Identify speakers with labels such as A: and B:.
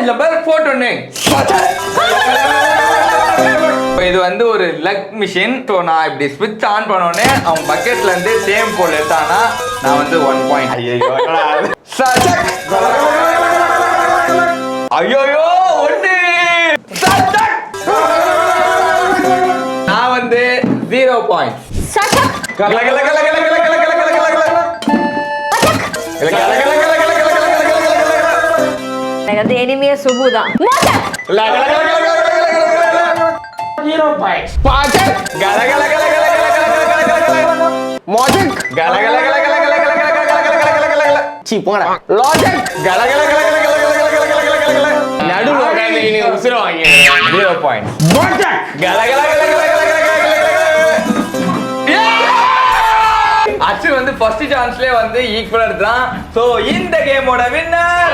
A: சேலஞ்சில் பார் போட்டோன்னு இது வந்து ஒரு லக் மிஷின். ஸோ நான் இப்படி ஸ்விட்ச் ஆன் பண்ணோடனே அவன் பக்கெட்ல இருந்து சேம் போல் எடுத்தானா நான் வந்து 1 பாயிண்ட். ஐயோ ஒண்ணு நான் வந்து 0 பாயிண்ட்.
B: எனக்கு வந்து எனிமியே சுபு தான்.
C: 0 points.
A: பாச்சக் மோஜக்
C: சீ போடா.
A: லாஜிக் நடுவுல உட்கார்ந்து நீ உசுர வாங்கி 0 பாயிண்ட். அச்சு வந்து ஃபர்ஸ்ட் சான்ஸ்லயே வந்து ஈக்குவலா எடுத்தான். சோ இந்த கேமோட வின்னர்